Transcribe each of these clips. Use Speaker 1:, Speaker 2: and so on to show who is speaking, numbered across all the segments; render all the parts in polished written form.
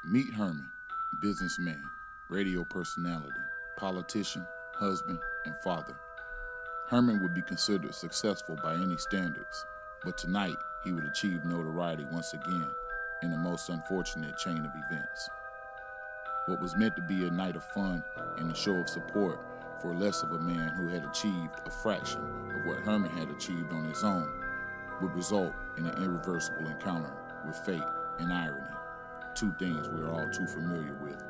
Speaker 1: Meet Herman, businessman, radio personality, politician, husband, and father. Herman would be considered successful by any standards, but tonight he would achieve notoriety once again in the most unfortunate chain of events. What was meant to be a night of fun and a show of support for less of a man who had achieved a fraction of what Herman had achieved on his own would result in an irreversible encounter with fate and irony, two things we are all too familiar with.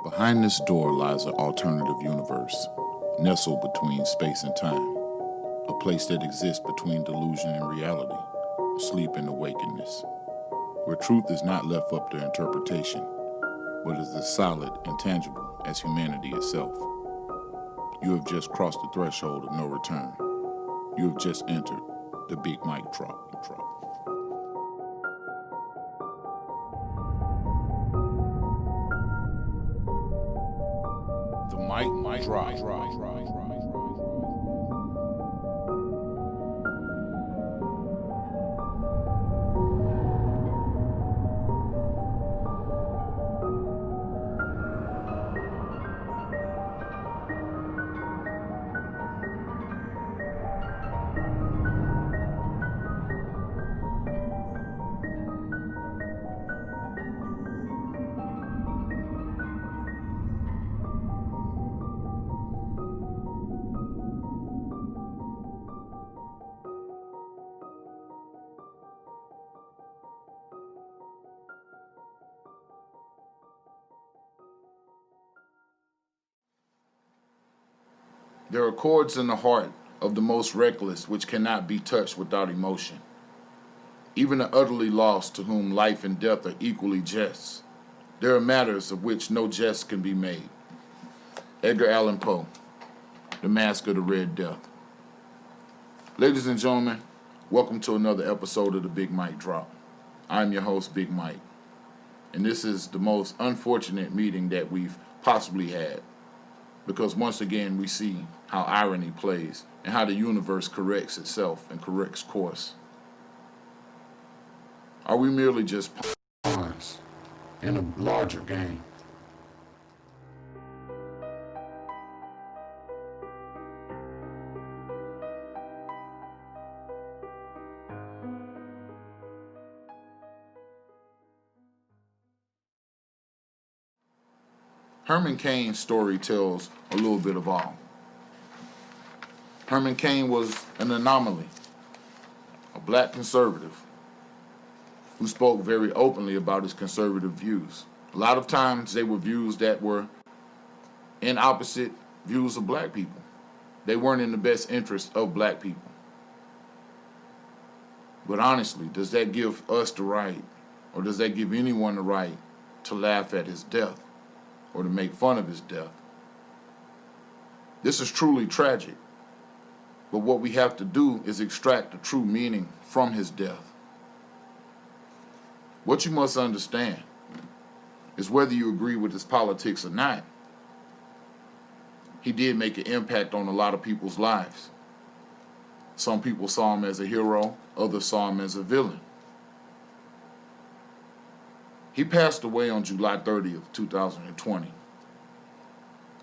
Speaker 1: Behind this door lies an alternative universe, nestled between space and time, a place that exists between delusion and reality, sleep and awakeness, where truth is not left up to interpretation, but is as solid and tangible as humanity itself. You have just crossed the threshold of no return. You have just entered the Big Mic Drop. The Mic Drop. There are chords in the heart of the most reckless which cannot be touched without emotion. Even the utterly lost to whom life and death are equally jests. There are matters of which no jest can be made. Edgar Allan Poe, The Mask of the Red Death. Ladies and gentlemen, welcome to another episode of the Big Mic Drop. I'm your host, Big Mike, and this is the most unfortunate meeting that we've possibly had, because once again we see how irony plays and how the universe corrects itself and corrects course. Are we merely just pawns in a larger game? Herman Cain's story tells a little bit of all. Herman Cain was an anomaly, a black conservative who spoke very openly about his conservative views. A lot of times they were views that were in opposite views of black people. They weren't in the best interest of black people. But honestly, does that give us the right, or does that give anyone the right to laugh at his death or to make fun of his death? This is truly tragic. But what we have to do is extract the true meaning from his death. What you must understand is whether you agree with his politics or not, he did make an impact on a lot of people's lives. Some people saw him as a hero, others saw him as a villain. He passed away on July 30th, 2020.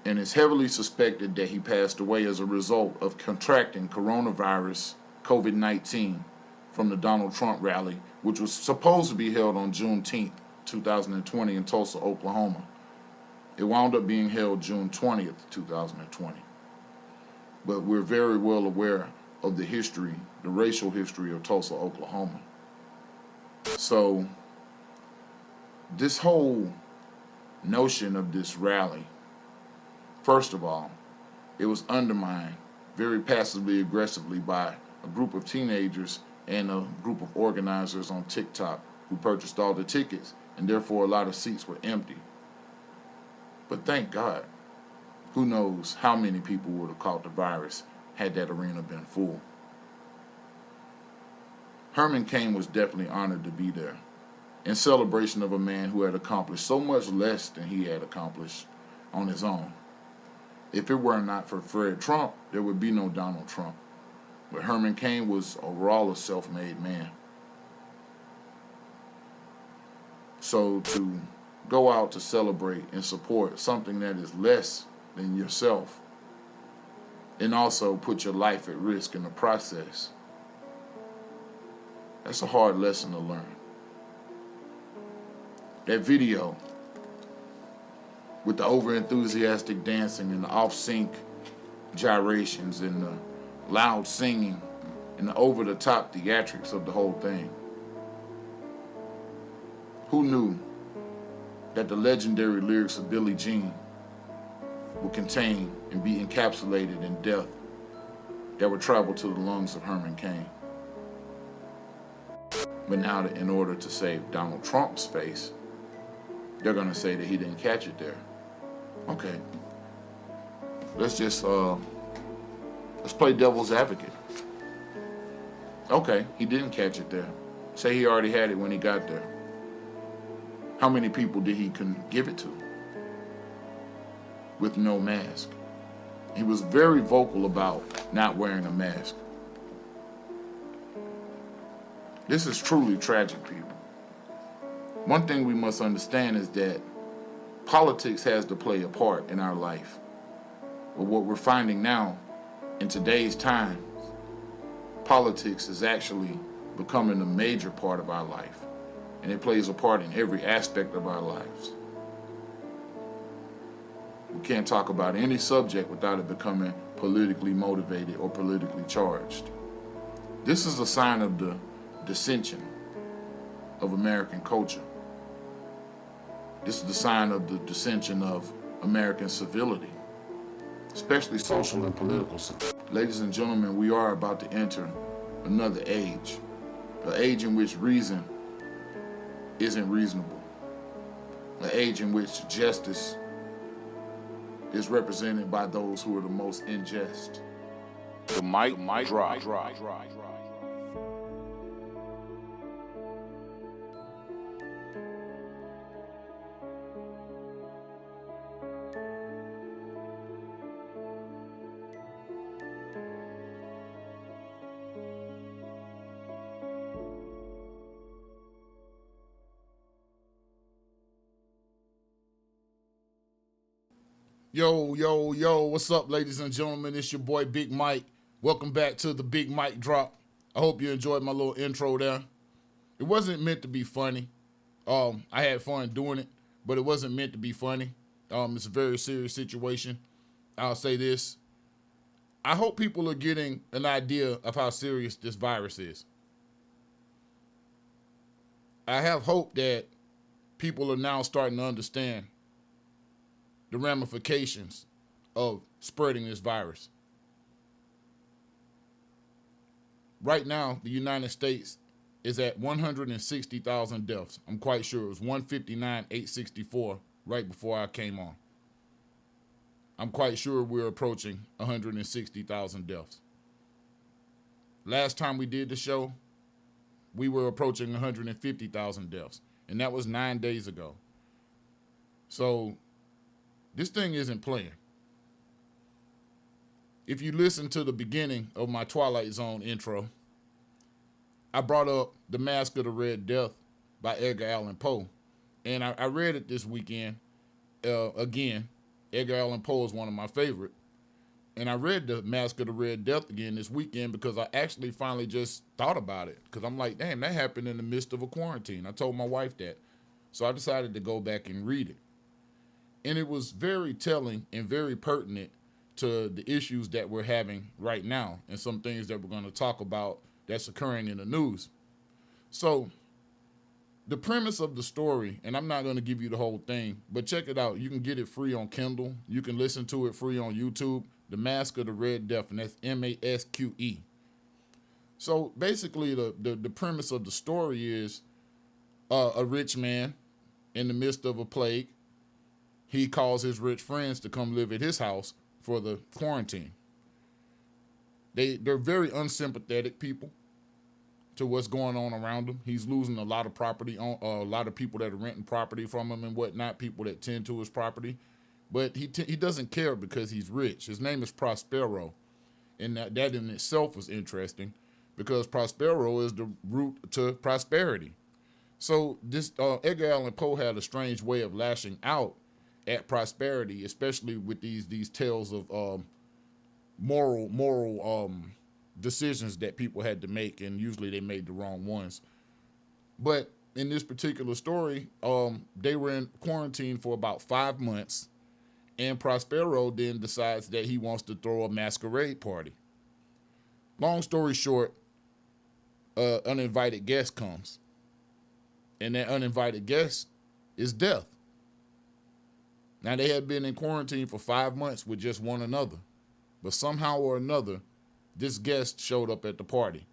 Speaker 1: And it's heavily suspected that he passed away as a result of contracting coronavirus COVID-19 from the Donald Trump rally, which was supposed to be held on Juneteenth, 2020 in Tulsa, Oklahoma. It wound up being held June 20th, 2020. But we're very well aware of the history, the racial history of Tulsa, Oklahoma. So this whole notion of this rally, first of all, it was undermined very passively aggressively by a group of teenagers and a group of organizers on TikTok who purchased all the tickets, and therefore a lot of seats were empty. But thank God, Who knows how many people would have caught the virus had that arena been full. Herman Cain was definitely honored to be there in celebration of a man who had accomplished so much less than he had accomplished on his own. If it were not for Fred Trump, there would be no Donald Trump. But Herman Cain was overall a self-made man. So to go out to celebrate and support something that is less than yourself and also put your life at risk in the process, that's a hard lesson to learn. That video with the over-enthusiastic dancing and the off-sync gyrations and the loud singing and the over-the-top theatrics of the whole thing. Who knew that the legendary lyrics of Billie Jean would contain and be encapsulated in death that would travel to the lungs of Herman Cain? But now, in order to save Donald Trump's face, they're going to say that he didn't catch it there. Okay. Let's play devil's advocate. Okay, he didn't catch it there. Say he already had it when he got there. How many people did he give it to? With no mask. He was very vocal about not wearing a mask. This is truly tragic, people. One thing we must understand is that politics has to play a part in our life. But what we're finding now, in today's time, politics is actually becoming a major part of our life. And it plays a part in every aspect of our lives. We can't talk about any subject without it becoming politically motivated or politically charged. This is a sign of the dissension of American culture. This is the sign of the dissension of American civility, especially social and political civility. Ladies and gentlemen, we are about to enter another age, an age in which reason isn't reasonable, an age in which justice is represented by those who are the most unjust. The mic drop. Yo, what's up, ladies and gentlemen? It's your boy, Big Mike. Welcome back to the Big Mike Drop. I hope you enjoyed my little intro there. It wasn't meant to be funny. I had fun doing it, but it wasn't meant to be funny. It's a very serious situation. I'll say this. I hope people are getting an idea of how serious this virus is. I have hope that people are now starting to understand the ramifications of spreading this virus. Right now, the United States is at 160,000 deaths. I'm quite sure it was 159,864 right before I came on. I'm quite sure we're approaching 160,000 deaths. Last time we did the show, we were approaching 150,000 deaths, and that was 9 days ago. So this thing isn't playing. If you listen to the beginning of my Twilight Zone intro, I brought up The Mask of the Red Death by Edgar Allan Poe. And I read it this weekend again. Edgar Allan Poe is one of my favorite. And I read The Mask of the Red Death again this weekend because I actually finally just thought about it. Because I'm like, damn, that happened in the midst of a quarantine. I told my wife that. So I decided to go back and read it. And it was very telling and very pertinent to the issues that we're having right now and some things that we're going to talk about that's occurring in the news. So the premise of the story, and I'm not going to give you the whole thing, but check it out. You can get it free on Kindle. You can listen to it free on YouTube. The Mask of the Red Death, and that's Masque. So basically the premise of the story is a rich man in the midst of a plague. he calls his rich friends to come live at his house for the quarantine. They're very unsympathetic people to what's going on around him. He's losing a lot of property on a lot of people that are renting property from him and whatnot, people that tend to his property. But he doesn't care because he's rich. His name is Prospero, and that in itself was interesting because Prospero is the root to prosperity. So this Edgar Allan Poe had a strange way of lashing out at prosperity, especially with these tales of moral decisions that people had to make, and usually they made the wrong ones. But in this particular story, they were in quarantine for about 5 months, and Prospero then decides that he wants to throw a masquerade party. Long story short, uninvited guest comes, and that uninvited guest is death. Now, they had been in quarantine for 5 months with just one another, but somehow or another, this guest showed up at the party,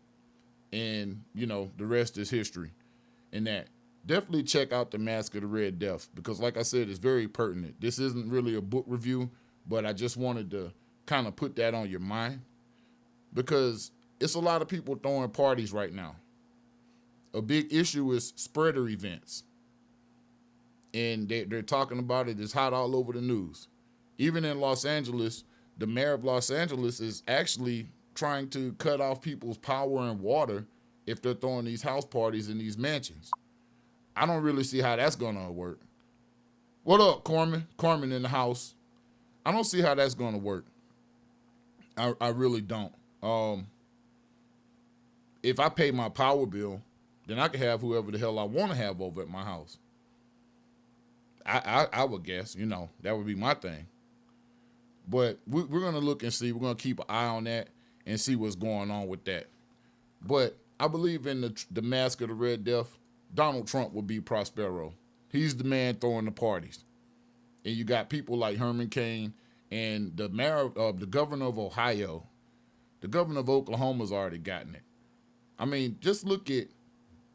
Speaker 1: and the rest is history. And that, definitely check out The Mask of the Red Death, because like I said, it's very pertinent. This isn't really a book review, but I just wanted to kind of put that on your mind, because it's a lot of people throwing parties right now. A big issue is spreader events, and they're talking about it. It's hot all over the news. Even in Los Angeles, the mayor of Los Angeles is actually trying to cut off people's power and water if they're throwing these house parties in these mansions. I don't really see how that's going to work. What up, Corman? Corman in the house. I don't see how that's going to work. I really don't. If I pay my power bill, then I can have whoever the hell I want to have over at my house. I would guess, that would be my thing. But we're going to look and see. We're going to keep an eye on that and see what's going on with that. But I believe in the Mask of the Red Death. Donald Trump will be Prospero. He's the man throwing the parties. And you got people like Herman Cain and the mayor of the governor of Ohio. The governor of Oklahoma's already gotten it. I mean, just look at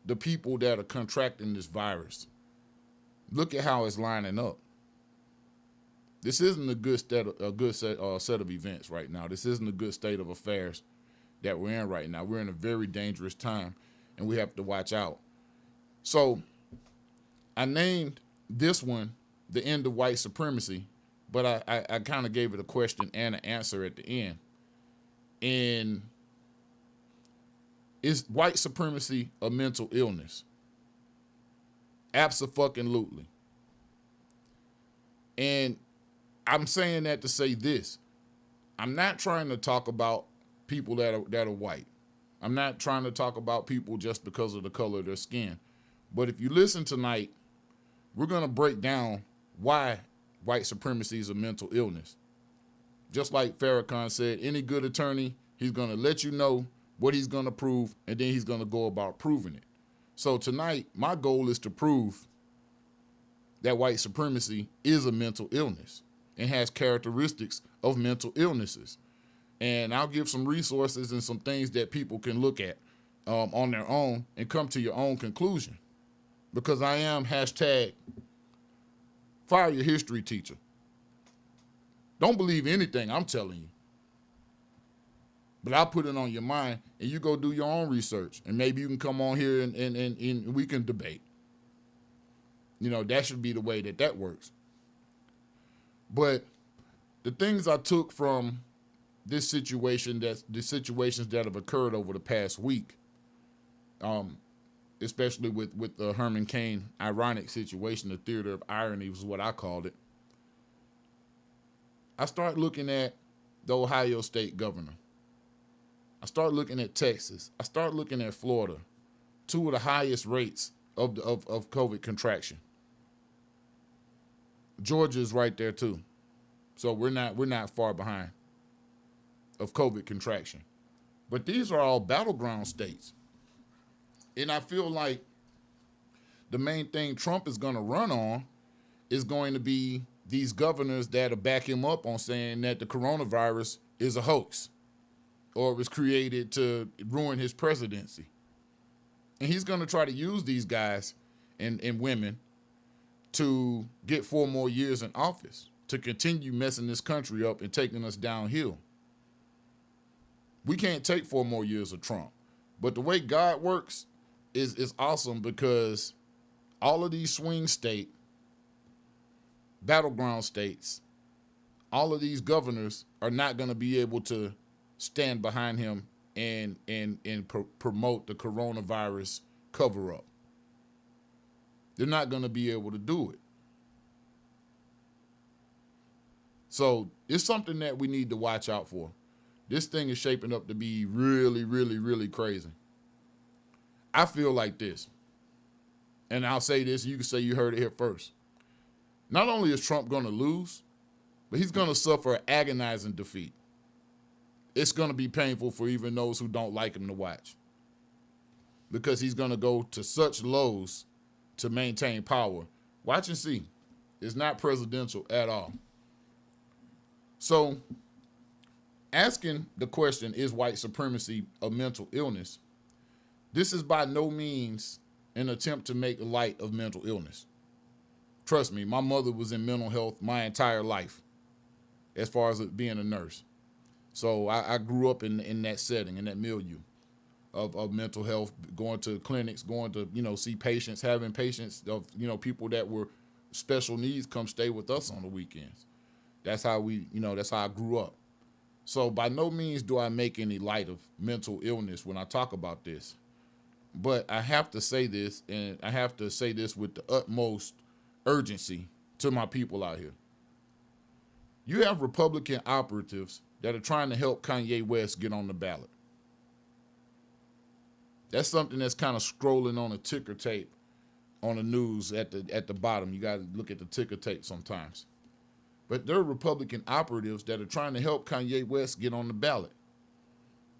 Speaker 1: the people that are contracting this virus. Look at how it's lining up. This isn't a good set of events right now. This isn't a good state of affairs that we're in right now. We're in a very dangerous time, and we have to watch out. So I named this one The End of White Supremacy, but I kind of gave it a question and an answer at the end. And is white supremacy a mental illness? Abso-fucking-lutely. And I'm saying that to say this. I'm not trying to talk about people that are white. I'm not trying to talk about people just because of the color of their skin. But if you listen tonight, we're going to break down why white supremacy is a mental illness. Just like Farrakhan said, any good attorney, he's going to let you know what he's going to prove, and then he's going to go about proving it. So tonight, my goal is to prove that white supremacy is a mental illness and has characteristics of mental illnesses. And I'll give some resources and some things that people can look at on their own and come to your own conclusion. Because I am hashtag fire your history teacher. Don't believe anything I'm telling you. But I'll put it on your mind, and you go do your own research. And maybe you can come on here and we can debate. That should be the way that works. But the things I took from this situation, the situations that have occurred over the past week, especially with the Herman Cain ironic situation, the theater of irony was what I called it. I start looking at the Ohio state governor. I start looking at Texas. I start looking at Florida, two of the highest rates of COVID contraction. Georgia's right there too, so we're not far behind of COVID contraction. But these are all battleground states, and I feel like the main thing Trump is going to run on is going to be these governors that'll back him up on saying that the coronavirus is a hoax, or it was created to ruin his presidency. And he's going to try to use these guys and women to get 4 more years in office, to continue messing this country up and taking us downhill. We can't take 4 more years of Trump. But the way God works is awesome, because all of these swing state, battleground states, all of these governors are not going to be able to stand behind him and promote the coronavirus cover up. They're not going to be able to do it. So it's something that we need to watch out for. This thing is shaping up to be really, really, really crazy. I feel like this, and I'll say this, you can say you heard it here first. Not only is Trump going to lose, but he's going to suffer an agonizing defeat. It's going to be painful for even those who don't like him to watch, because he's going to go to such lows to maintain power. Watch and see. It's not presidential at all. So, asking the question, is white supremacy a mental illness? This is by no means an attempt to make light of mental illness. Trust me, my mother was in mental health my entire life, as far as being a nurse. So I grew up in that setting, in that milieu of mental health, going to clinics, going to, see patients, having patients of, people that were special needs come stay with us on the weekends. That's how that's how I grew up. So by no means do I make any light of mental illness when I talk about this. But I have to say this, and I have to say this with the utmost urgency to my people out here. You have Republican operatives that are trying to help Kanye West get on the ballot. That's something that's kind of scrolling on a ticker tape on the news at the bottom. You got to look at the ticker tape sometimes. But there are Republican operatives that are trying to help Kanye West get on the ballot.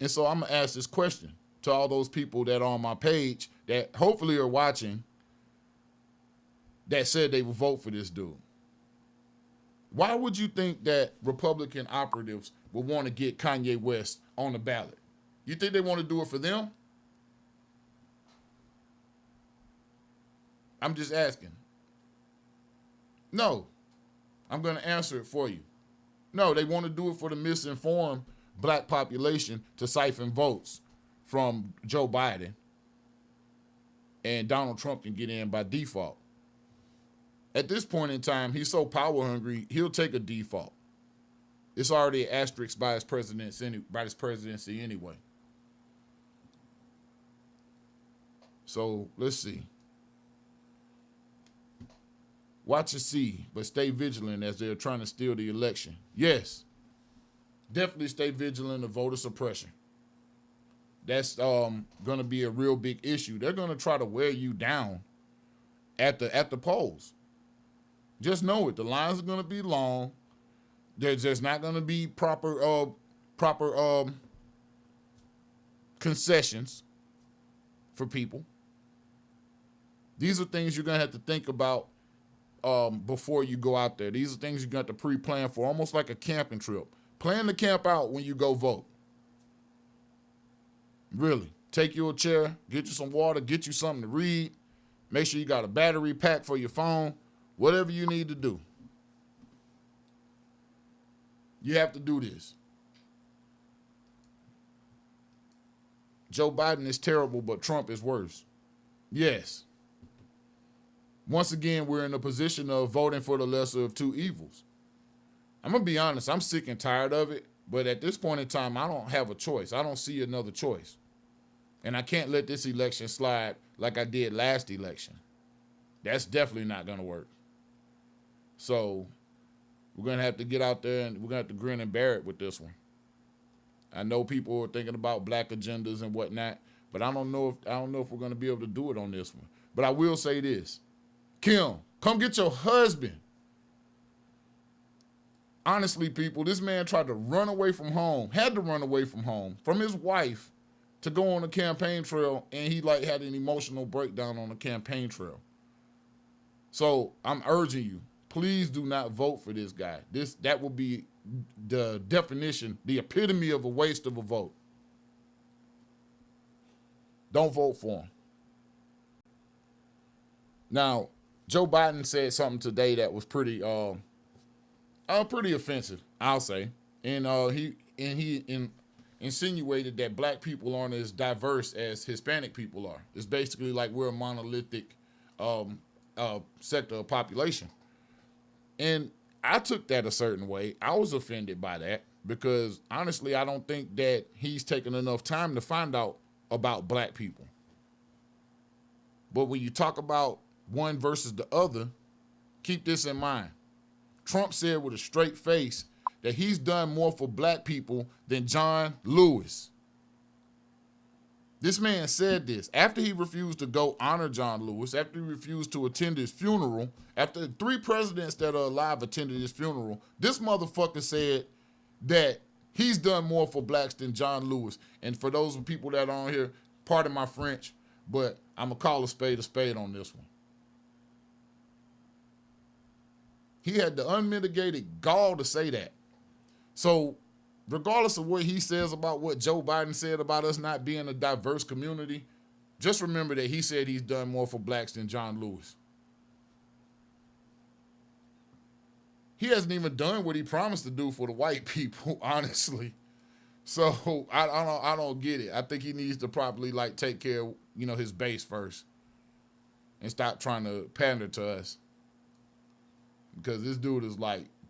Speaker 1: And so I'm going to ask this question to all those people that are on my page that hopefully are watching, that said they would vote for this dude. Why would you think that Republican operatives would want to get Kanye West on the ballot? You think they want to do it for them? I'm just asking. No. I'm going to answer it for you. No, they want to do it for the misinformed black population to siphon votes from Joe Biden, and Donald Trump can get in by default. At this point in time, he's so power hungry, he'll take a default. It's already an asterisk by his presidency anyway. So let's see. Watch and see, but stay vigilant as they're trying to steal the election. Yes, definitely stay vigilant of voter suppression. That's going to be a real big issue. They're going to try to wear you down at the polls. Just know it. The lines are going to be long. There's not going to be proper concessions for people. These are things you're going to have to think about before you go out there. These are things you're going to have to pre-plan for, almost like a camping trip. Plan the camp out when you go vote. Really. Take you a chair, get you some water, get you something to read. Make sure you got a battery pack for your phone. Whatever you need to do. You have to do this. Joe Biden is terrible, but Trump is worse. Yes. Once again, we're in a position of voting for the lesser of two evils. I'm going to be honest, I'm sick and tired of it, but at this point in time, I don't have a choice. I don't see another choice. And I can't let this election slide like I did last election. That's definitely not going to work. So we're going to have to get out there and we're going to have to grin and bear it with this one. I know people are thinking about black agendas and whatnot, but I don't know if we're going to be able to do it on this one. But I will say this. Kim, come get your husband. Honestly, people, this man tried to run away from home, had to run away from home, from his wife, to go on the campaign trail, and he had an emotional breakdown on the campaign trail. So I'm urging you, please do not vote for this guy. That will be the definition, the epitome of a waste of a vote. Don't vote for him. Now, Joe Biden said something today that was pretty offensive, I'll say. And he insinuated that black people aren't as diverse as Hispanic people are. It's basically like we're a monolithic sector of population. And I took that a certain way. I was offended by that because honestly, I don't think that he's taken enough time to find out about black people. But when you talk about one versus the other, keep this in mind. Trump said with a straight face that he's done more for black people than John Lewis. This man said this after he refused to go honor John Lewis, after he refused to attend his funeral, after 3 presidents that are alive attended his funeral. This motherfucker said that he's done more for blacks than John Lewis. And for those people that are on here, pardon my French, but I'm going to call a spade on this one. He had the unmitigated gall to say that. So regardless of what he says about what Joe Biden said about us not being a diverse community, just remember that he said he's done more for blacks than John Lewis. He hasn't even done what he promised to do for the white people, honestly. So I don't get it. I think he needs to properly take care of his base first and stop trying to pander to us, because this dude is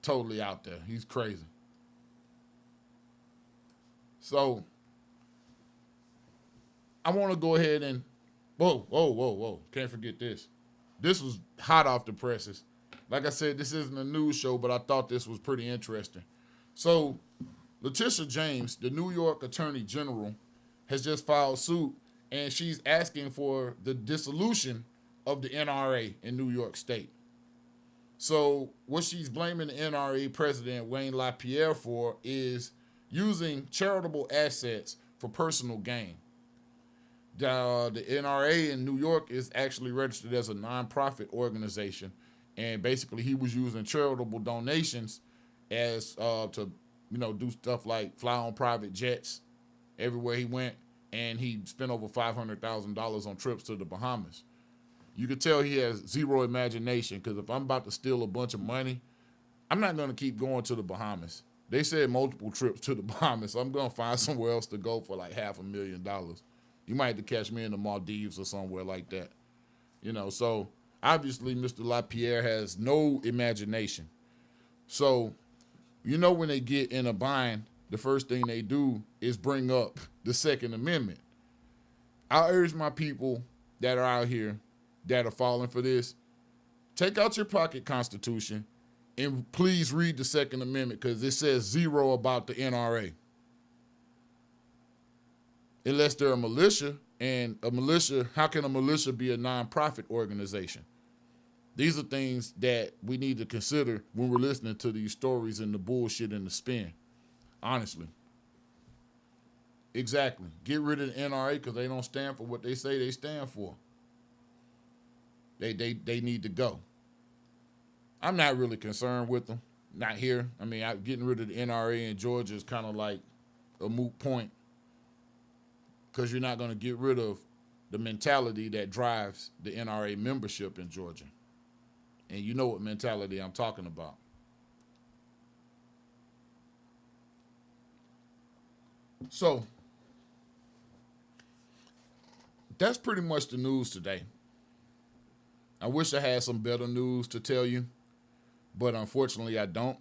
Speaker 1: totally out there. He's crazy. So I want to go ahead and whoa. Can't forget this. This was hot off the presses. Like I said, this isn't a news show, but I thought this was pretty interesting. So Letitia James, the New York Attorney General, has just filed suit, and she's asking for the dissolution of the NRA in New York State. So what she's blaming the NRA president, Wayne LaPierre, for is using charitable assets for personal gain. The NRA in New York is actually registered as a nonprofit organization, and basically he was using charitable donations as to do stuff like fly on private jets everywhere he went, and he spent over $500,000 on trips to the Bahamas. You could tell he has zero imagination, because if I'm about to steal a bunch of money, I'm not going to keep going to the Bahamas. They said multiple trips to the Bahamas, so I'm going to find somewhere else to go for $500,000. You might have to catch me in the Maldives or somewhere like that. So obviously Mr. LaPierre has no imagination. So, when they get in a bind, the first thing they do is bring up the Second Amendment. I urge my people that are out here that are falling for this, take out your pocket constitution and please read the Second Amendment, because it says zero about the NRA. Unless they're a militia, and how can a militia be a nonprofit organization? These are things that we need to consider when we're listening to these stories and the bullshit and the spin. Honestly. Exactly. Get rid of the NRA because they don't stand for what they say they stand for. They need to go. I'm not really concerned with them. Not here. I mean, getting rid of the NRA in Georgia is kind of like a moot point, because you're not going to get rid of the mentality that drives the NRA membership in Georgia. And you know what mentality I'm talking about. So that's pretty much the news today. I wish I had some better news to tell you, but unfortunately I don't.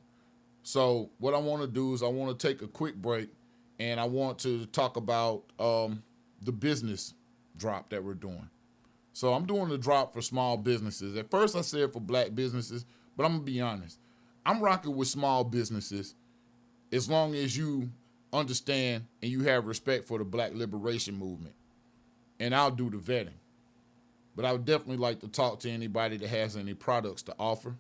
Speaker 1: So what I want to do is I want to take a quick break, and I want to talk about the business drop that we're doing. So I'm doing the drop for small businesses. At first I said for black businesses, but I'm going to be honest. I'm rocking with small businesses as long as you understand and you have respect for the black liberation movement. And I'll do the vetting. But I would definitely like to talk to anybody that has any products to offer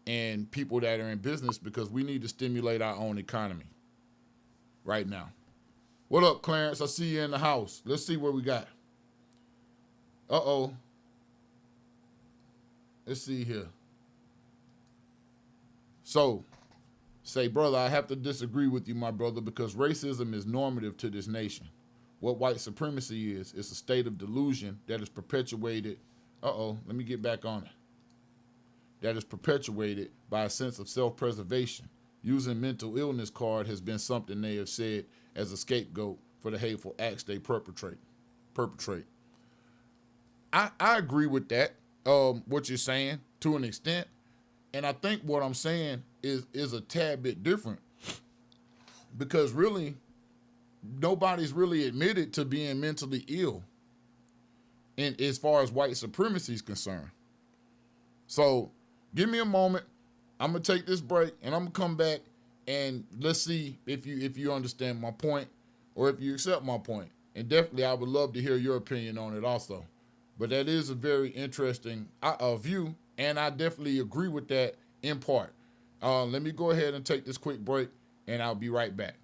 Speaker 1: and people that are in business, because we need to stimulate our own economy right now. What up, Clarence? I see you in the house. Let's see what we got. Uh-oh. Let's see here. So, say, brother, I have to disagree with you, my brother, because racism is normative to this nation. What white supremacy is a state of delusion that is perpetuated. Uh-oh, let me get back on it. that is perpetuated by a sense of self-preservation. Using mental illness card has been something they have said as a scapegoat for the hateful acts they perpetrate. I agree with that, what you're saying to an extent. And I think what I'm saying is a tad bit different because really nobody's really admitted to being mentally ill in as far as white supremacy is concerned. So give me a moment. I'm gonna take this break and I'm gonna come back and let's see if you understand my point or if you accept my point. And definitely I would love to hear your opinion on it also. But that is a very interesting view, and I definitely agree with that in part. Let me go ahead and take this quick break, and I'll be right back.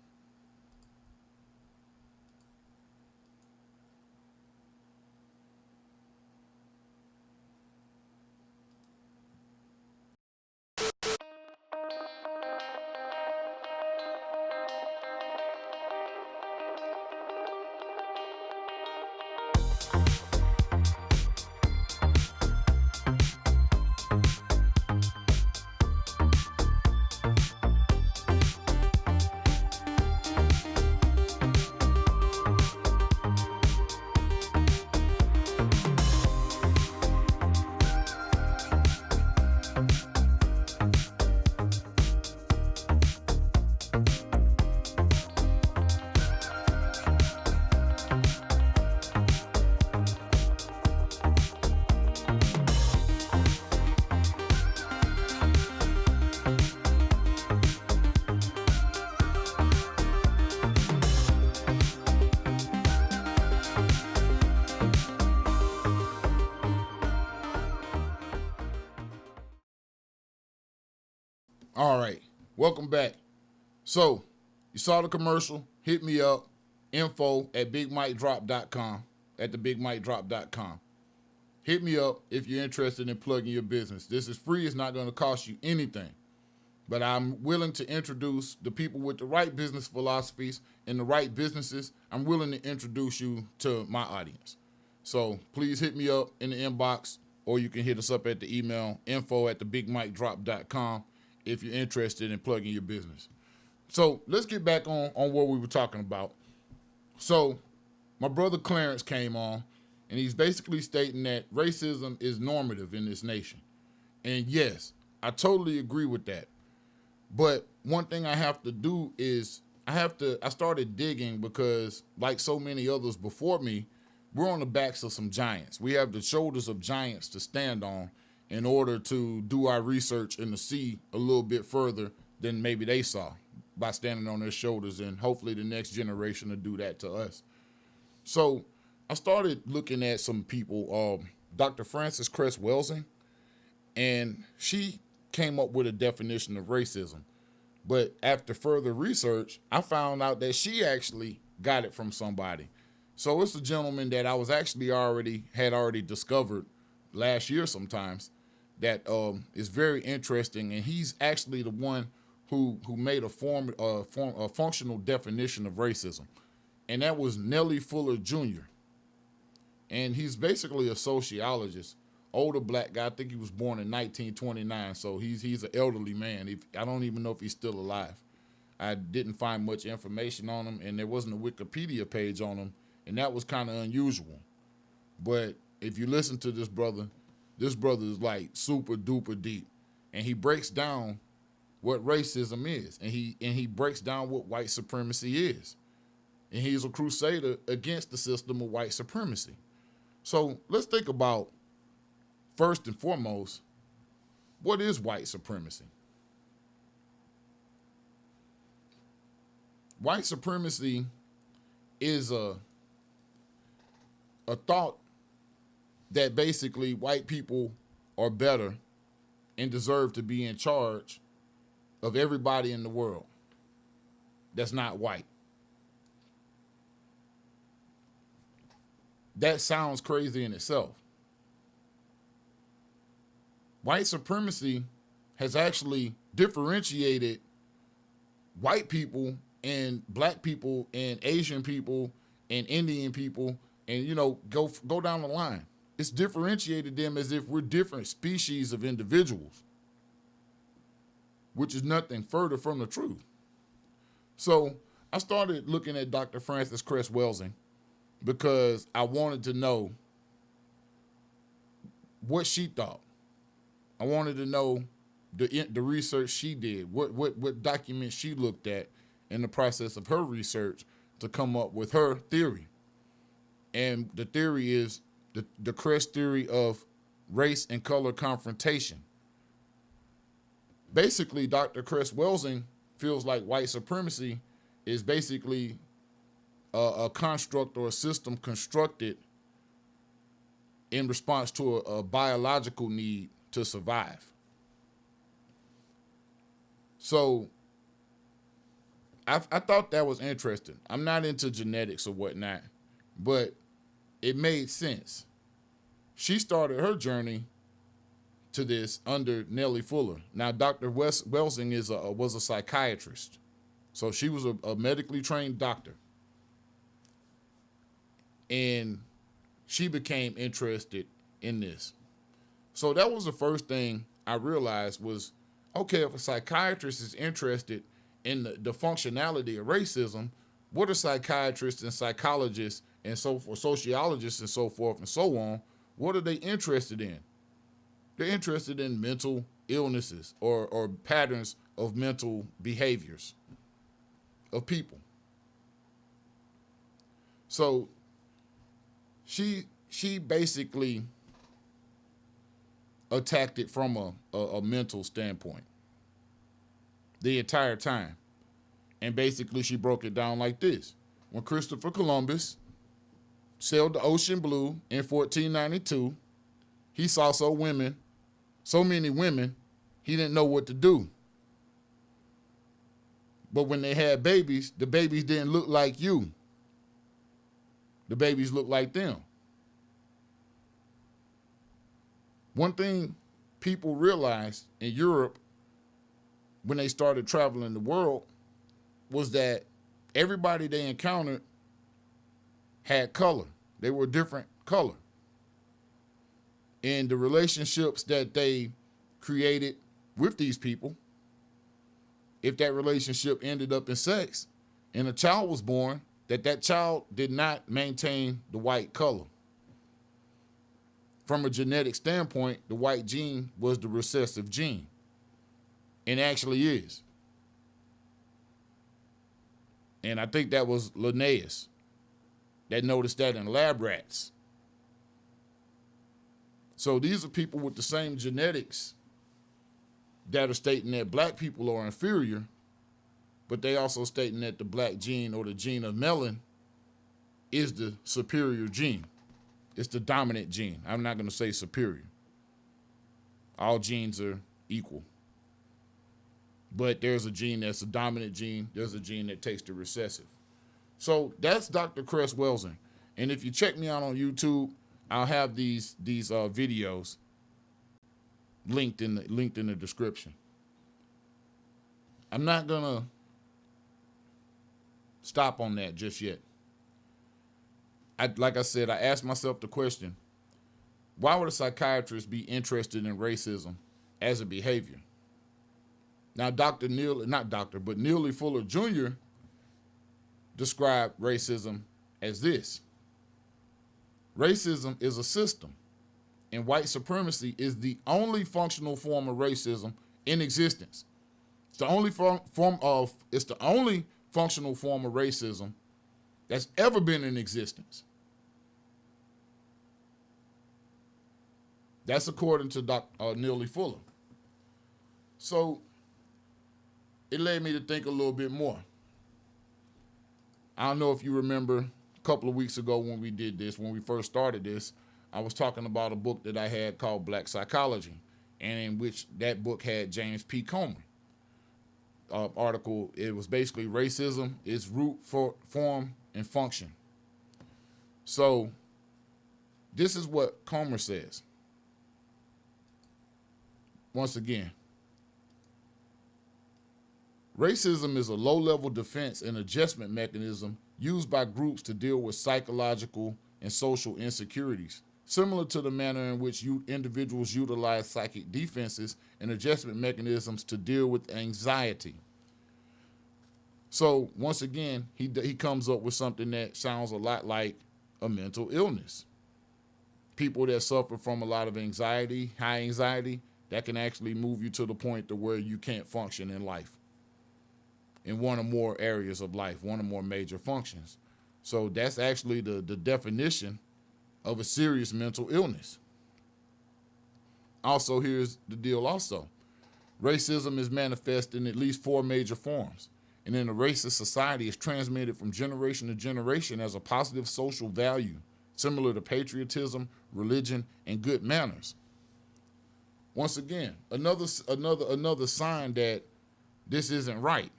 Speaker 1: All right, welcome back. So, you saw the commercial, hit me up, info at bigmicdrop.com, at thebigmicdrop.com. Hit me up if you're interested in plugging your business. This is free, it's not going to cost you anything. But I'm willing to introduce the people with the right business philosophies and the right businesses. I'm willing to introduce you to my audience. So please hit me up in the inbox, or you can hit us up at the email info at thebigmicdrop.com if you're interested in plugging your business. So let's get back on what we were talking about. So my brother Clarence came on, and he's basically stating that racism is normative in this nation. And yes, I totally agree with that. But one thing I have to do is I started digging because like so many others before me, we're on the backs of some giants. We have the shoulders of giants to stand on in order to do our research and to see a little bit further than maybe they saw by standing on their shoulders, and hopefully the next generation will do that to us. So I started looking at some people, Dr. Frances Cress Welsing, and she came up with a definition of racism. But after further research, I found out that she actually got it from somebody. So it's a gentleman that I was actually had already discovered last year sometimes that is very interesting, and he's actually the one who made a functional definition of racism, and that was Nellie Fuller Jr. And he's basically a sociologist, older black guy. I think he was born in 1929, so he's an elderly man. I don't even know if he's still alive. I didn't find much information on him, and there wasn't a Wikipedia page on him, and that was kind of unusual. But if you listen to this brother is like super duper deep, and he breaks down what racism is, and he breaks down what white supremacy is, and he's a crusader against the system of white supremacy. So let's think about, first and foremost, what is white supremacy? White supremacy is a thought that basically white people are better and deserve to be in charge of everybody in the world that's not white. That sounds crazy in itself. White supremacy has actually differentiated white people and black people and Asian people and Indian people, and go down the line. It's differentiated them as if we're different species of individuals. which is nothing further from the truth. So I started looking at Dr. Frances Cress Welsing because I wanted to know what she thought. I wanted to know the research she did, what documents she looked at in the process of her research to come up with her theory. And the theory is the Cress theory of race and color confrontation. Basically, Dr. Cress Welsing feels like white supremacy is basically a construct or a system constructed in response to a biological need to survive. So I thought that was interesting. I'm not into genetics or whatnot, but it made sense. She started her journey to this under Nellie Fuller. Now, Dr. Welsing was a psychiatrist. So she was a medically trained doctor. And she became interested in this. So that was the first thing I realized was, okay, if a psychiatrist is interested in the functionality of racism, what are psychiatrists and psychologists and so forth, sociologists and so forth and so on, what are they interested in? They're interested in mental illnesses or patterns of mental behaviors of people. So she basically attacked it from a mental standpoint the entire time. And basically she broke it down like this. When Christopher Columbus sailed the ocean blue in 1492, he saw so many women, he didn't know what to do. But when they had babies, the babies didn't look like you. The babies looked like them. One thing people realized in Europe when they started traveling the world was that everybody they encountered had color. They were different color. And the relationships that they created with these people, if that relationship ended up in sex and a child was born, that child did not maintain the white color. From a genetic standpoint, the white gene was the recessive gene, and actually is. And I think that was Linnaeus that noticed that in lab rats. So these are people with the same genetics that are stating that black people are inferior, but they also stating that the black gene or the gene of melanin is the superior gene. It's the dominant gene. I'm not going to say superior. All genes are equal. But there's a gene that's a dominant gene. There's a gene that takes the recessive. So that's Dr. Cress Welsing. And if you check me out on YouTube, I'll have these videos linked in the description. I'm not going to stop on that just yet. Like I said, I asked myself the question, why would a psychiatrist be interested in racism as a behavior? Now, Neely Fuller Jr. described racism as this. Racism is a system, and white supremacy is the only functional form of racism in existence. It's the only functional form of racism that's ever been in existence. That's according to Dr. Neely Fuller. So it led me to think a little bit more. I don't know if you remember a couple of weeks ago when we first started this, I was talking about a book that I had called Black Psychology, and in which that book had James P. Comer. Article, it was basically racism, its root, form, and function. So this is what Comer says. Once again, racism is a low-level defense and adjustment mechanism used by groups to deal with psychological and social insecurities similar to the manner in which individuals utilize psychic defenses and adjustment mechanisms to deal with anxiety. So once again, he comes up with something that sounds a lot like a mental illness. People that suffer from a lot of anxiety, high anxiety, that can actually move you to the point to where you can't function in life, in one or more areas of life, one or more major functions. So that's actually the definition of a serious mental illness. Also, here's the deal also. Racism is manifest in at least four major forms, and in a racist society is transmitted from generation to generation as a positive social value, similar to patriotism, religion, and good manners. Once again, another sign that this isn't right.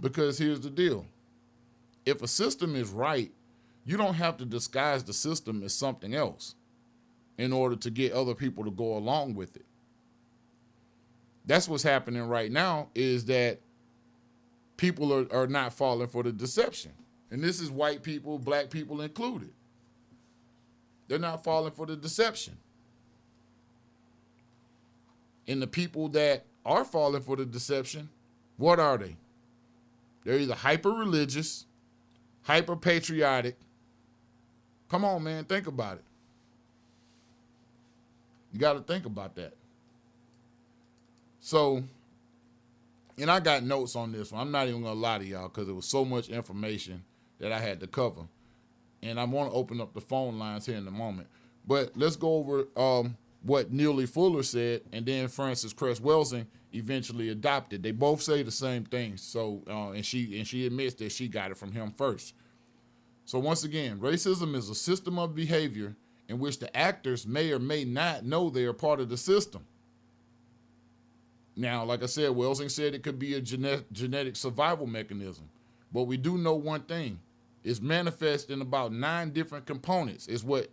Speaker 1: Because here's the deal. If a system is right, you don't have to disguise the system as something else in order to get other people to go along with it. That's what's happening right now, is that people are not falling for the deception. And this is white people, black people included. They're not falling for the deception. And the people that are falling for the deception, what are they? They're either hyper-religious, hyper-patriotic. Come on, man, think about it. You got to think about that. So, and I got notes on this one. I'm not even going to lie to y'all because there was so much information that I had to cover. And I want to open up the phone lines here in a moment. But let's go over what Neely Fuller said, and then Frances Cress Welsing eventually adopted. They both say the same thing. So, and she admits that she got it from him first. So once again, racism is a system of behavior in which the actors may or may not know they are part of the system. Now, like I said, Welsing said it could be a genetic survival mechanism. But we do know one thing. It's manifest in about 9 different components, is what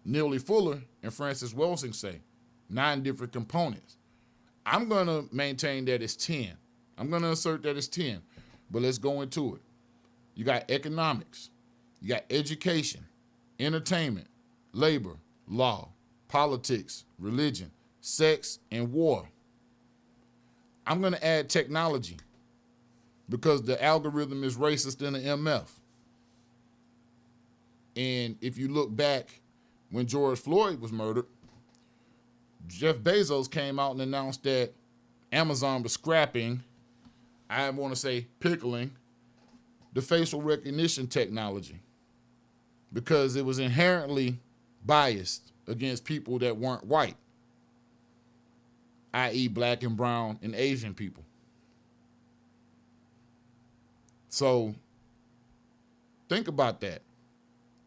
Speaker 1: Neely Fuller and Frances Welsing say. 9 different components. I'm going to maintain that it's 10. I'm going to assert that it's 10. But let's go into it. You got economics. You got education, entertainment, labor, law, politics, religion, sex, and war. I'm going to add technology because the algorithm is racist in the MF. And if you look back when George Floyd was murdered, Jeff Bezos came out and announced that Amazon was scrapping, I want to say pickling, the facial recognition technology because it was inherently biased against people that weren't white, i.e. black and brown and Asian people. So think about that.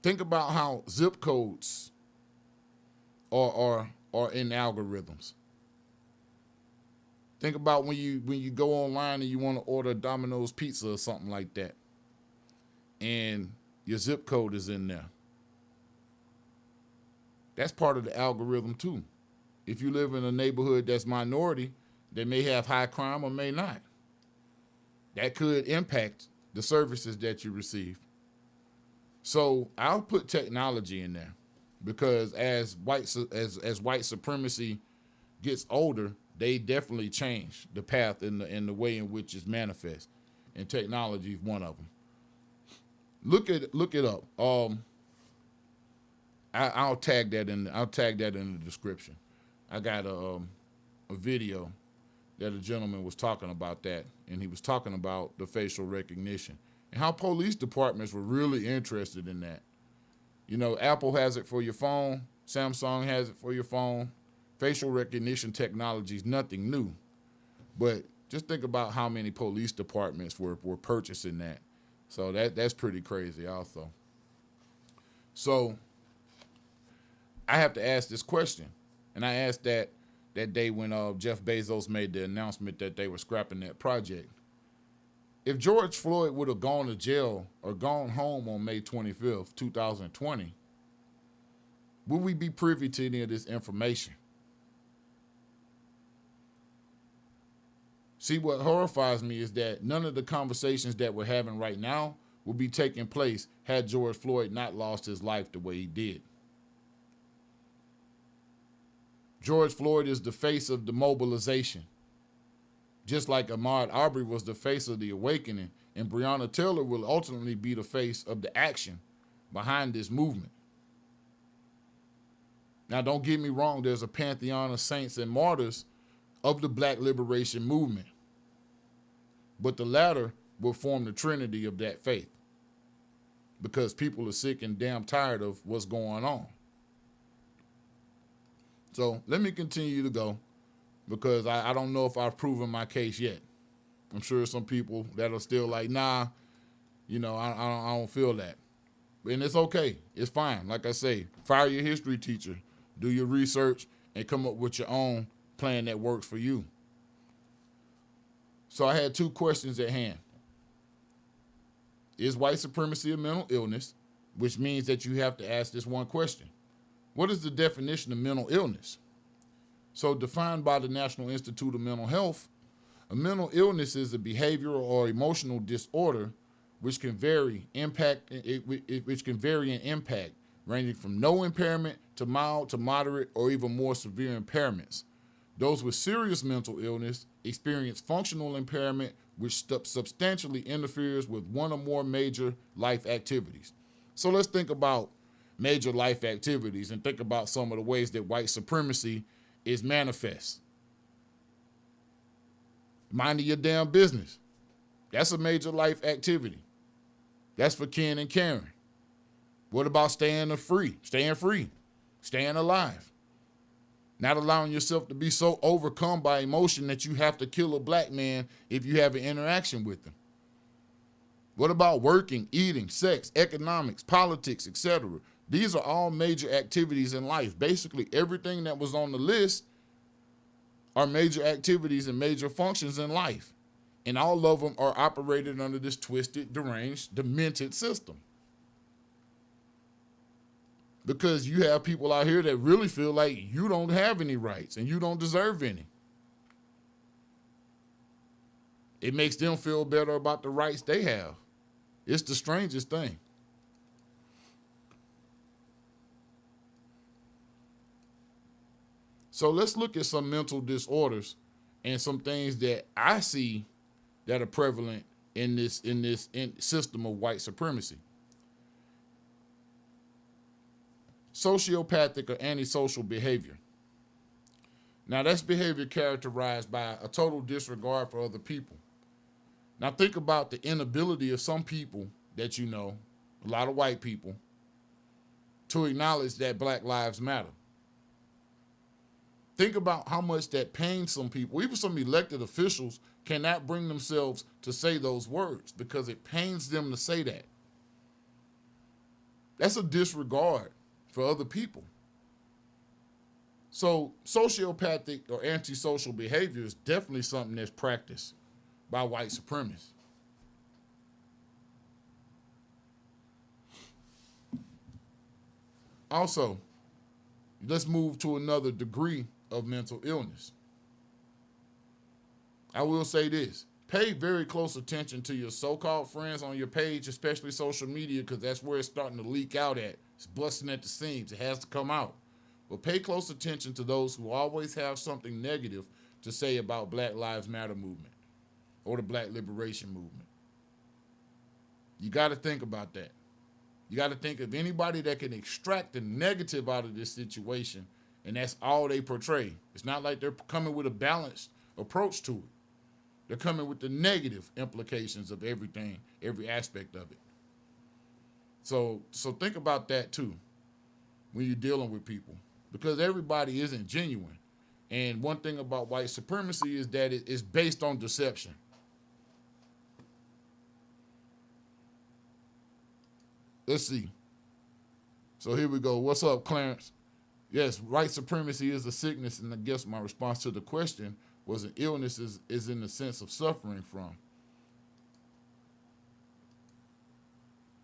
Speaker 1: Think about how zip codes are in algorithms. Think about when you go online and you want to order Domino's pizza or something like that, and your zip code is in there. That's part of the algorithm too. If you live in a neighborhood that's minority, they may have high crime or may not. That could impact the services that you receive. So I'll put technology in there because as white supremacy gets older, they definitely change the path in the way in which it's manifest, and technology is one of them. Look it up. I'll tag that in the description. I got a video that a gentleman was talking about that, and he was talking about the facial recognition and how police departments were really interested in that. You know, Apple has it for your phone, Samsung has it for your phone. Facial recognition technology is nothing new, but just think about how many police departments were purchasing that. So that's pretty crazy also. So I have to ask this question, and I asked that day when Jeff Bezos made the announcement that they were scrapping that project. If George Floyd would have gone to jail or gone home on May 25th, 2020, would we be privy to any of this information? See, what horrifies me is that none of the conversations that we're having right now would be taking place had George Floyd not lost his life the way he did. George Floyd is the face of the mobilization, just like Ahmaud Arbery was the face of the awakening, and Breonna Taylor will ultimately be the face of the action behind this movement. Now, don't get me wrong, there's a pantheon of saints and martyrs of the Black liberation movement, but the latter will form the trinity of that faith because people are sick and damn tired of what's going on. So let me continue to go because I don't know if I've proven my case yet. I'm sure some people that are still like, nah, I don't feel that. And it's okay. It's fine. Like I say, fire your history teacher, do your research, and come up with your own plan that works for you. So I had two questions at hand. Is white supremacy a mental illness? Which means that you have to ask this one question. What is the definition of mental illness? So defined by the National Institute of Mental Health, a mental illness is a behavioral or emotional disorder which can vary in impact, ranging from no impairment to mild to moderate or even more severe impairments. Those with serious mental illness experience functional impairment which substantially interferes with one or more major life activities. So let's think about major life activities and think about some of the ways that white supremacy is manifest. Minding your damn business. That's a major life activity. That's for Ken and Karen. What about staying free, staying alive? Not allowing yourself to be so overcome by emotion that you have to kill a black man if you have an interaction with him. What about working, eating, sex, economics, politics, etc.? These are all major activities in life. Basically, everything that was on the list are major activities and major functions in life. And all of them are operated under this twisted, deranged, demented system. Because you have people out here that really feel like you don't have any rights and you don't deserve any. It makes them feel better about the rights they have. It's the strangest thing. So let's look at some mental disorders and some things that I see that are prevalent in this system of white supremacy. Sociopathic or antisocial behavior. Now, that's behavior characterized by a total disregard for other people. Now, think about the inability of some people that you know, a lot of white people, to acknowledge that Black Lives Matter. Think about how much that pains some people. Even some elected officials cannot bring themselves to say those words because it pains them to say that. That's a disregard for other people. So sociopathic or antisocial behavior is definitely something that's practiced by white supremacists. Also, let's move to another degree of mental illness. I will say this. Pay very close attention to your so-called friends on your page, especially social media, because that's where it's starting to leak out at. It's busting at the seams. It has to come out. But pay close attention to those who always have something negative to say about Black Lives Matter movement or the Black Liberation movement. You got to think about that. You got to think of anybody that can extract the negative out of this situation, and that's all they portray. It's not like they're coming with a balanced approach to it. They're coming with the negative implications of everything, every aspect of it. So think about that too when you're dealing with people, because everybody isn't genuine. And one thing about white supremacy is that it's based on deception. Let's see. So here we go. What's up, Clarence? Yes, white supremacy is a sickness, and I guess my response to the question was an illness is in the sense of suffering from.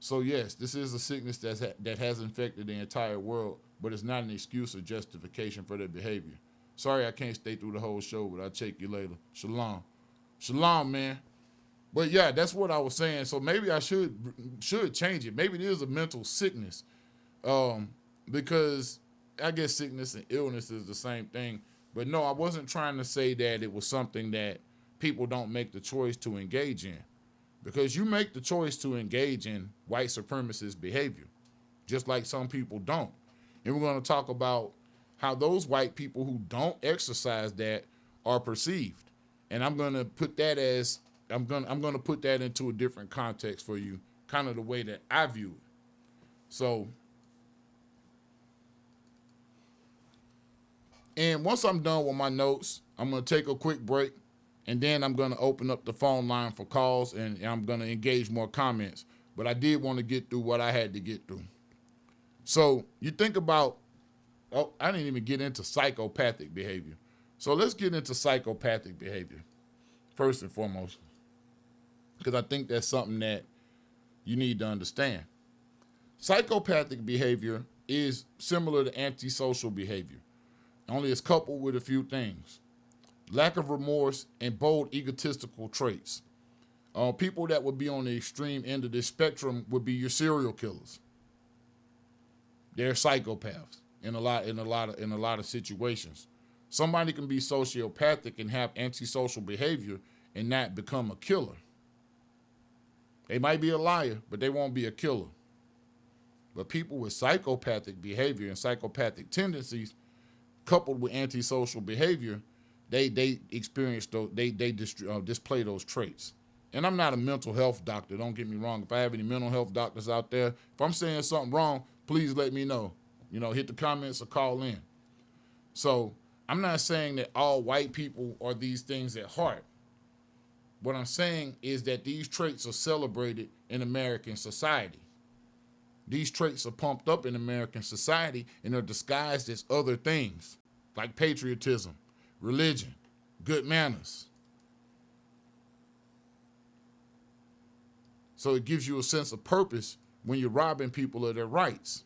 Speaker 1: So yes, this is a sickness that has infected the entire world, but it's not an excuse or justification for their behavior. Sorry I can't stay through the whole show, but I'll check you later. Shalom. Shalom, man. But yeah, that's what I was saying. So maybe I should change it. Maybe it is a mental sickness, um, because I guess sickness and illness is the same thing. But no, I wasn't trying to say that it was something that people don't make the choice to engage in, because you make the choice to engage in white supremacist behavior, just like some people don't. And we're going to talk about how those white people who don't exercise that are perceived. And I'm going to put that as I'm going to put that into a different context for you, kind of the way that I view it. So, and once I'm done with my notes, I'm going to take a quick break, and then I'm going to open up the phone line for calls, and I'm going to engage more comments. But I did want to get through what I had to get through. So you think about, oh, I didn't even get into psychopathic behavior. So let's get into psychopathic behavior first and foremost, because I think that's something that you need to understand. Psychopathic behavior is similar to antisocial behavior, only it's coupled with a few things: lack of remorse and bold egotistical traits. People that would be on the extreme end of this spectrum would be your serial killers. They're psychopaths in a lot of situations. Somebody can be sociopathic and have antisocial behavior and not become a killer. They might be a liar, but they won't be a killer. But people with psychopathic behavior and psychopathic tendencies, coupled with antisocial behavior, they experience those, display those traits. And I'm not a mental health doctor. Don't get me wrong. If I have any mental health doctors out there, if I'm saying something wrong, please let me know. Hit the comments or call in. So I'm not saying that all white people are these things at heart. What I'm saying is that these traits are celebrated in American society. These traits are pumped up in American society and are disguised as other things, like patriotism, religion, good manners. So it gives you a sense of purpose when you're robbing people of their rights.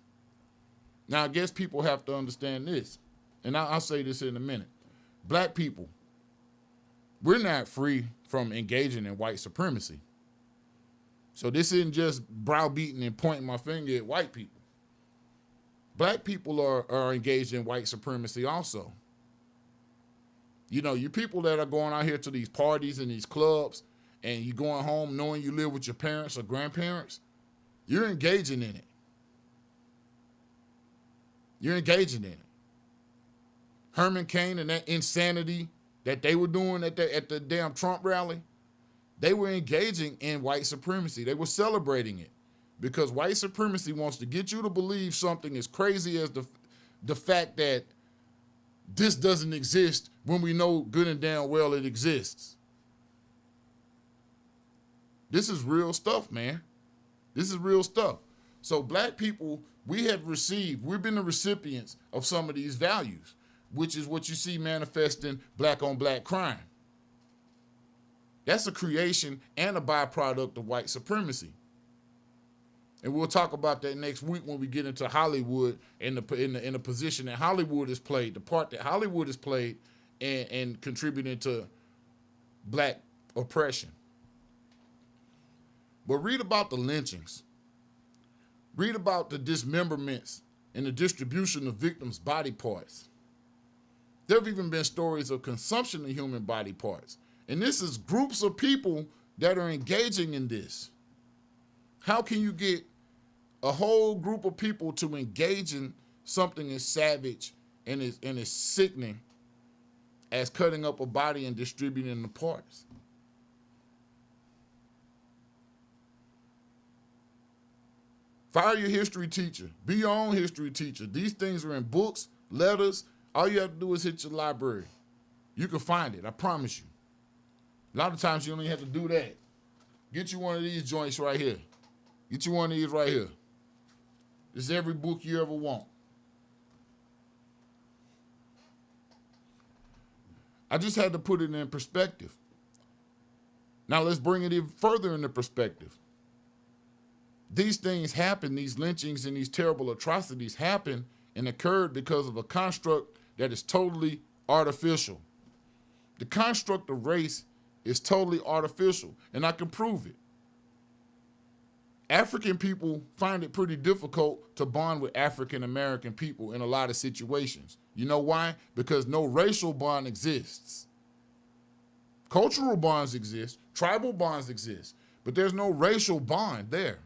Speaker 1: Now, I guess people have to understand this, and I'll say this in a minute. Black people, we're not free from engaging in white supremacy. So this isn't just browbeating and pointing my finger at white people. Black people are engaged in white supremacy also. You people that are going out here to these parties and these clubs, and you going home knowing you live with your parents or grandparents, you're engaging in it. You're engaging in it. Herman Cain and that insanity that they were doing at the damn Trump rally, they were engaging in white supremacy. They were celebrating it because white supremacy wants to get you to believe something as crazy as the fact that this doesn't exist when we know good and damn well it exists. This is real stuff, man. This is real stuff. So black people, we've been the recipients of some of these values, which is what you see manifesting black on black crime. That's a creation and a byproduct of white supremacy. And we'll talk about that next week when we get into Hollywood and in the position that Hollywood has played, the part that Hollywood has played and contributing to black oppression. But read about the lynchings. Read about the dismemberments and the distribution of victims' body parts. There have even been stories of consumption of human body parts. And this is groups of people that are engaging in this. How can you get a whole group of people to engage in something as savage and as sickening as cutting up a body and distributing the parts? Fire your history teacher. Be your own history teacher. These things are in books, letters. All you have to do is hit your library. You can find it, I promise you. A lot of times you only have to do that. Get you one of these joints right here. Get you one of these right here. This is every book you ever want. I just had to put it in perspective. Now let's bring it even further into perspective. These things happen, these lynchings and these terrible atrocities happen and occurred because of a construct that is totally artificial. The construct of race It's totally artificial, and I can prove it. African people find it pretty difficult to bond with African American people in a lot of situations. You know why? Because no racial bond exists. Cultural bonds exist, tribal bonds exist, but there's no racial bond there.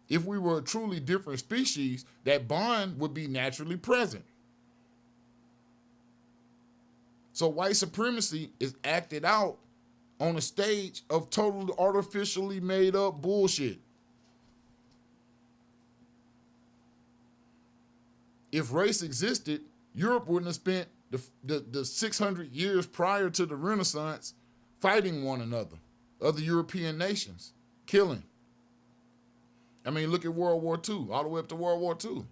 Speaker 1: If we were a truly different species, that bond would be naturally present. So white supremacy is acted out on a stage of totally artificially made up bullshit. If race existed, Europe wouldn't have spent the 600 years prior to the Renaissance fighting one another, other European nations, killing. I mean, look at World War II, all the way up to World War II.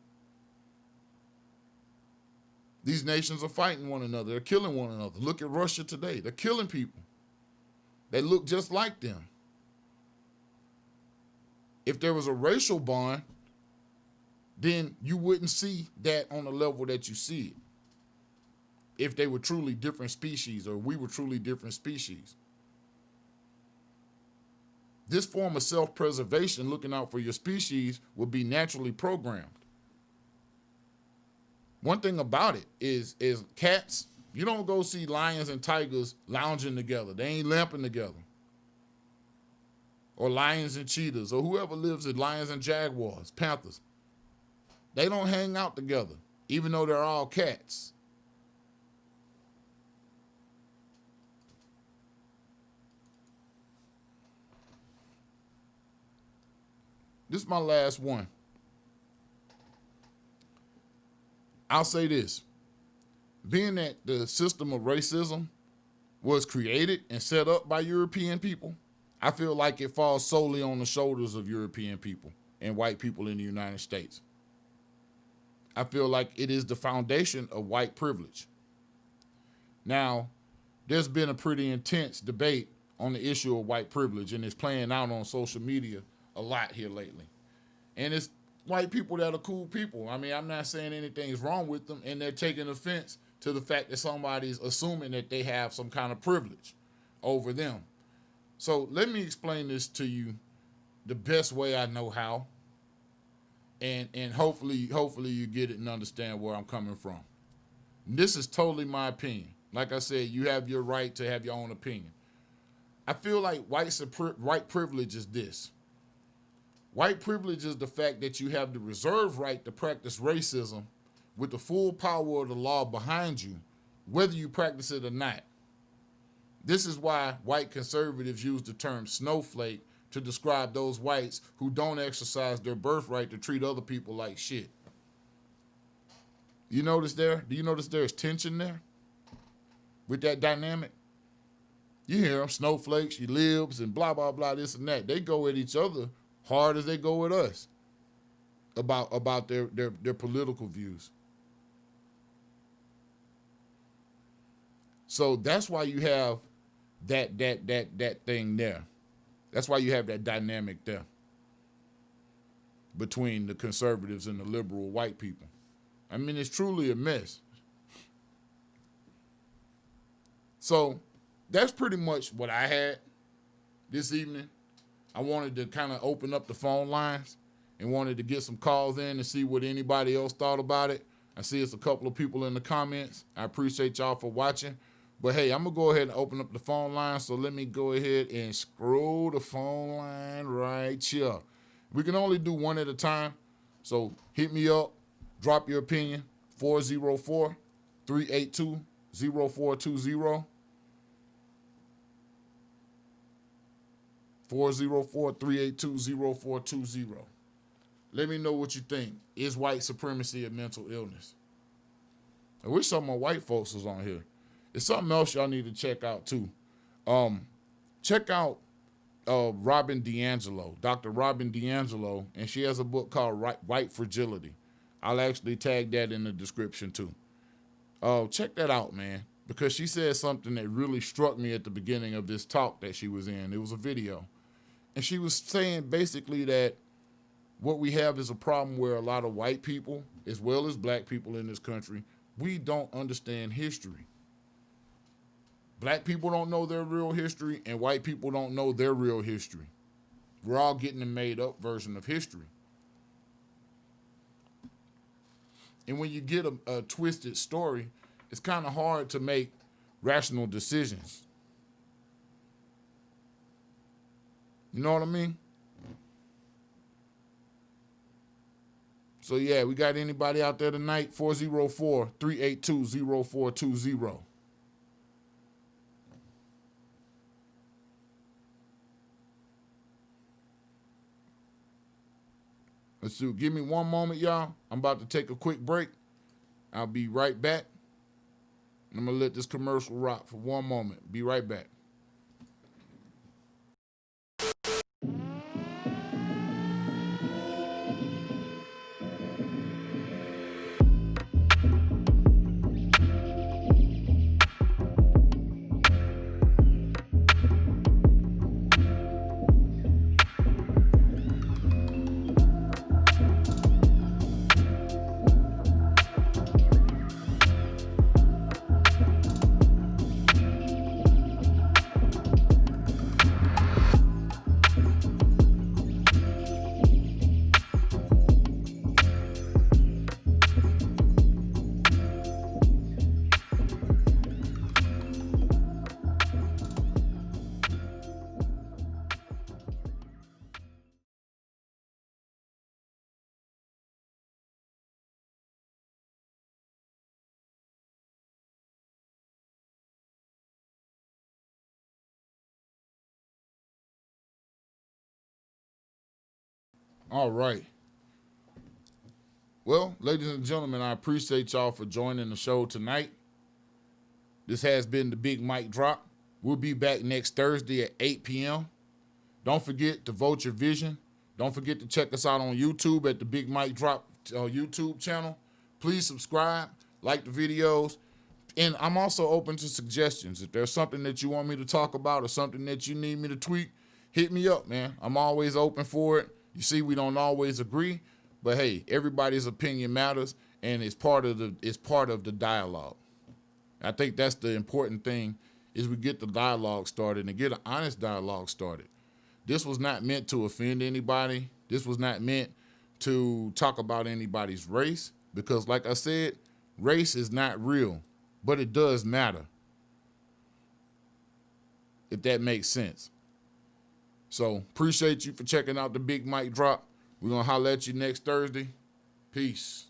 Speaker 1: These nations are fighting one another. They're killing one another. Look at Russia today. They're killing people. They look just like them. If there was a racial bond, then you wouldn't see that on the level that you see it. If they were truly different species, or we were truly different species. This form of self-preservation, looking out for your species, would be naturally programmed. One thing about it is cats, you don't go see lions and tigers lounging together. They ain't lamping together. Or lions and cheetahs, or whoever lives in lions and jaguars, panthers. They don't hang out together, even though they're all cats. This is my last one. I'll say this. Being that the system of racism was created and set up by European people, I feel like it falls solely on the shoulders of European people and white people in the United States. I feel like it is the foundation of white privilege. Now, there's been a pretty intense debate on the issue of white privilege, and it's playing out on social media a lot here lately. And it's white people that are cool people. I mean, I'm not saying anything's wrong with them, and they're taking offense to the fact that somebody's assuming that they have some kind of privilege over them. So let me explain this to you the best way I know how, and hopefully you get it and understand where I'm coming from. And this is totally my opinion. Like I said, you have your right to have your own opinion. I feel like white privilege is this. White privilege is the fact that you have the reserved right to practice racism with the full power of the law behind you, whether you practice it or not. This is why white conservatives use the term snowflake to describe those whites who don't exercise their birthright to treat other people like shit. You notice there? Do you notice there's tension there with that dynamic? You hear them, snowflakes, you libs, and blah, blah, blah, this and that. They go at each other hard as they go at us about their political views. So that's why you have that thing there. That's why you have that dynamic there between the conservatives and the liberal white people. I mean, it's truly a mess. So that's pretty much what I had this evening. I wanted to kind of open up the phone lines and wanted to get some calls in and see what anybody else thought about it. I see it's a couple of people in the comments. I appreciate y'all for watching. But hey, I'm going to go ahead and open up the phone line. So let me go ahead and scroll the phone line right here. We can only do one at a time. So hit me up. Drop your opinion. 404-382-0420. 404-382-0420. Let me know what you think. Is white supremacy a mental illness? I wish some of my white folks was on here. It's something else y'all need to check out too. Check out Robin DiAngelo, Dr. Robin DiAngelo, and she has a book called White Fragility. I'll actually tag that in the description too. Check that out, man, because she said something that really struck me at the beginning of this talk that she was in. It was a video. And she was saying basically that what we have is a problem where a lot of white people, as well as black people in this country, we don't understand history. Black people don't know their real history, and white people don't know their real history. We're all getting a made up version of history. And when you get a twisted story, it's kind of hard to make rational decisions. You know what I mean? So yeah, we got anybody out there tonight? 404-382-0420. Let's do. Give me one moment, y'all. I'm about to take a quick break. I'll be right back. I'm gonna let this commercial rock for one moment. Be right back. All right. Well, ladies and gentlemen, I appreciate y'all for joining the show tonight. This has been the Big Mic Drop. We'll be back next Thursday at 8 p.m. Don't forget to vote your vision. Don't forget to check us out on YouTube at the Big Mic Drop YouTube channel. Please subscribe, like the videos, and I'm also open to suggestions. If there's something that you want me to talk about or something that you need me to tweak, hit me up, man. I'm always open for it. You see, we don't always agree, but hey, everybody's opinion matters, and it's part of the dialogue. I think that's the important thing is we get the dialogue started and get an honest dialogue started. This was not meant to offend anybody. This was not meant to talk about anybody's race because, like I said, race is not real, but it does matter, if that makes sense. So appreciate you for checking out the Big Mic Drop. We're going to holler at you next Thursday. Peace.